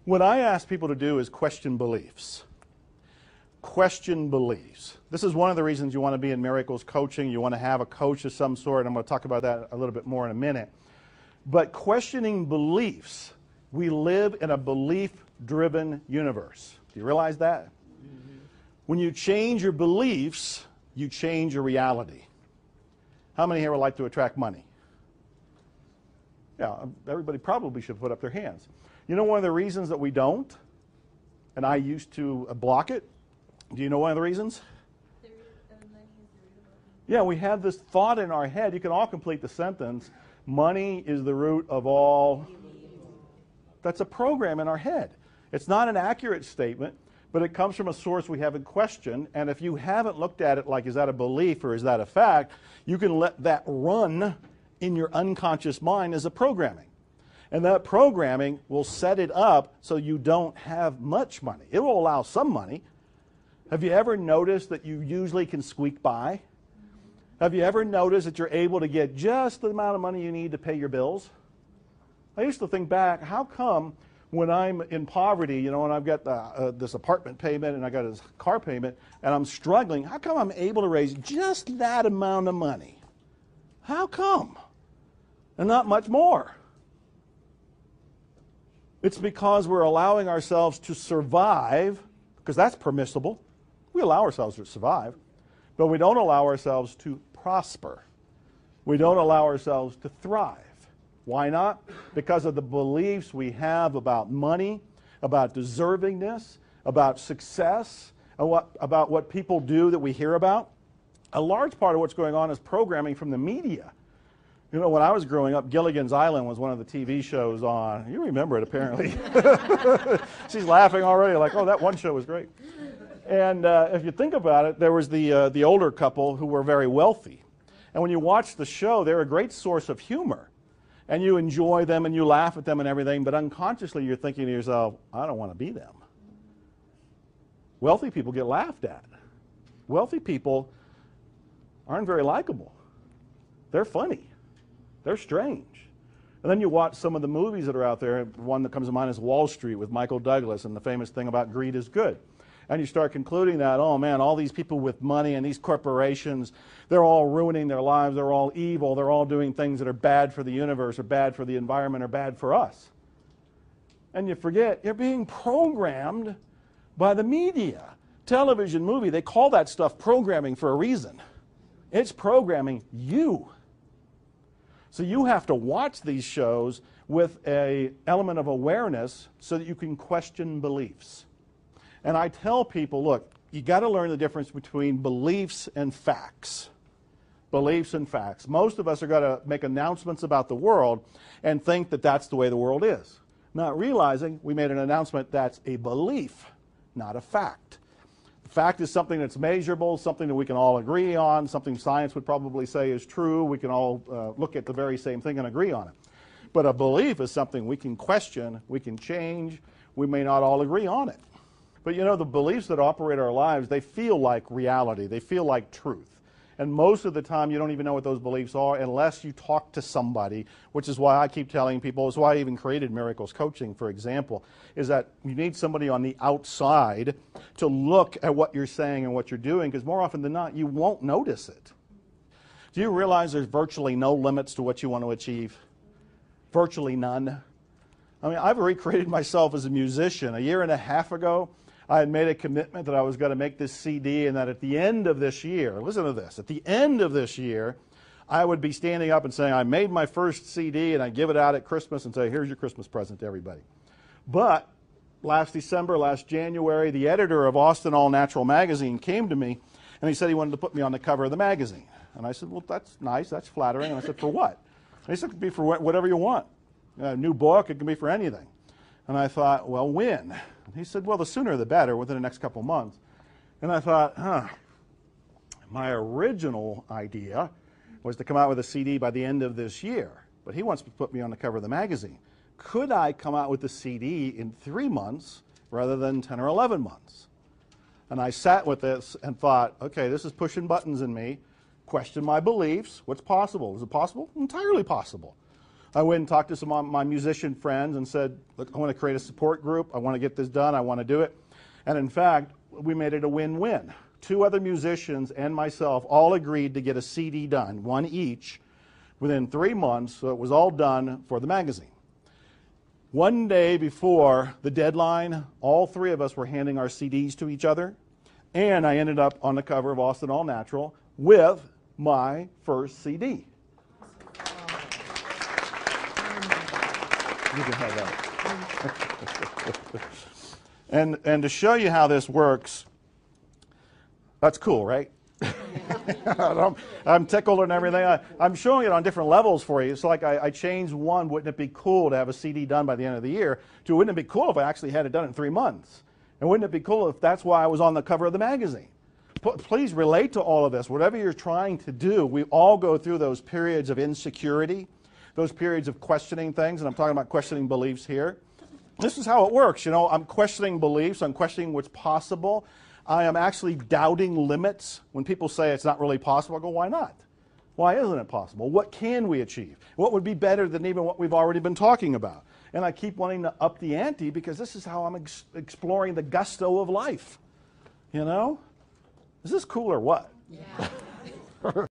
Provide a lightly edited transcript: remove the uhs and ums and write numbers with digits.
What I ask people to do is question beliefs. Question beliefs. This is one of the reasons you want to be in miracles coaching. You want to have a coach of some sort. I'm going to talk about that a little bit more in a minute. But questioning beliefs. We live in a belief-driven universe. Do you realize that? Mm-hmm. When you change your beliefs, you change your reality. How many here would like to attract money? Yeah, everybody probably should put up their hands. You know one of the reasons that we don't? And I used to block it. Do you know one of the reasons? Yeah, we have this thought in our head. You can all complete the sentence. Money is the root of all. That's a program in our head. It's not an accurate statement, but it comes from a source we haven't questioned. And if you haven't looked at it like, is that a belief or is that a fact, you can let that run in your unconscious mind as a programming. And that programming will set it up so you don't have much money. It will allow some money. Have you ever noticed that you usually can squeak by? Have you ever noticed that you're able to get just the amount of money you need to pay your bills? I used to think back, how come when I'm in poverty, you know, and I've got this apartment payment and I got this car payment, and I'm struggling, how come I'm able to raise just that amount of money? How come? And not much more. It's because we're allowing ourselves to survive, because that's permissible. We allow ourselves to survive, but we don't allow ourselves to prosper. We don't allow ourselves to thrive. Why not? Because of the beliefs we have about money, about deservingness, about success, about what people do that we hear about. A large part of what's going on is programming from the media. You know, when I was growing up, Gilligan's Island was one of the TV shows on. You remember it, apparently. She's laughing already, like, oh, that one show was great. And if you think about it, there was the older couple who were very wealthy. And when you watch the show, they're a great source of humor. And you enjoy them and you laugh at them and everything, but unconsciously you're thinking to yourself, I don't want to be them. Wealthy people get laughed at. Wealthy people aren't very likable. They're funny. They're strange. And then you watch some of the movies that are out there. One that comes to mind is Wall Street with Michael Douglas and the famous thing about greed is good. And you start concluding that, oh man, all these people with money and these corporations, they're all ruining their lives, they're all evil, they're all doing things that are bad for the universe or bad for the environment or bad for us. And you forget, you're being programmed by the media. Television, movie, they call that stuff programming for a reason. It's programming you. So you have to watch these shows with an element of awareness so that you can question beliefs. And I tell people, look, you got to learn the difference between beliefs and facts. Beliefs and facts. Most of us are going to make announcements about the world and think that that's the way the world is, not realizing we made an announcement that's a belief, not a fact. The fact is something that's measurable, something that we can all agree on, something science would probably say is true. We can all look at the very same thing and agree on it. But a belief is something we can question, we can change, we may not all agree on it. But you know, the beliefs that operate our lives, they feel like reality. They feel like truth. And most of the time, you don't even know what those beliefs are unless you talk to somebody, which is why I keep telling people, it's why I even created Miracles Coaching, for example, is that you need somebody on the outside to look at what you're saying and what you're doing, because more often than not, you won't notice it. Do you realize there's virtually no limits to what you want to achieve? Virtually none. I mean, I've recreated myself as a musician. A year and a half ago, I had made a commitment that I was going to make this CD and that at the end of this year, listen to this, at the end of this year, I would be standing up and saying, I made my first CD and I'd give it out at Christmas and say, here's your Christmas present to everybody. But last December, last January, the editor of Austin All Natural magazine came to me and he said he wanted to put me on the cover of the magazine. And I said, well, that's nice, that's flattering. And I said, for what? And he said, it could be for whatever you want. A new book, it can be for anything. And I thought, well, when? And he said, well, the sooner the better, within the next couple months. And I thought, my original idea was to come out with a CD by the end of this year. But he wants to put me on the cover of the magazine. Could I come out with the CD in 3 months rather than 10 or 11 months? And I sat with this and thought, okay, this is pushing buttons in me. Question my beliefs. What's possible? Is it possible? Entirely possible. I went and talked to some of my musician friends and said, look, I want to create a support group. I want to get this done. I want to do it. And in fact, we made it a win-win. 2 other musicians and myself all agreed to get a CD done, 1 each, within 3 months, so it was all done for the magazine. 1 day before the deadline, all 3 of us were handing our CDs to each other, and I ended up on the cover of Austin All Natural with my first CD. You can have that. And to show you how this works, that's cool, right? I'm tickled and everything. I'm showing it on different levels for you. It's like I changed one, wouldn't it be cool to have a CD done by the end of the year, to wouldn't it be cool if I actually had it done in 3 months? And wouldn't it be cool if that's why I was on the cover of the magazine? Please relate to all of this. Whatever you're trying to do, we all go through those periods of insecurity, those periods of questioning things, and I'm talking about questioning beliefs here. This is how it works. You know, I'm questioning beliefs. I'm questioning what's possible. I am actually doubting limits. When people say it's not really possible, I go, why not? Why isn't it possible? What can we achieve? What would be better than even what we've already been talking about? And I keep wanting to up the ante because this is how I'm exploring the gusto of life. You know? Is this cool or what? Yeah.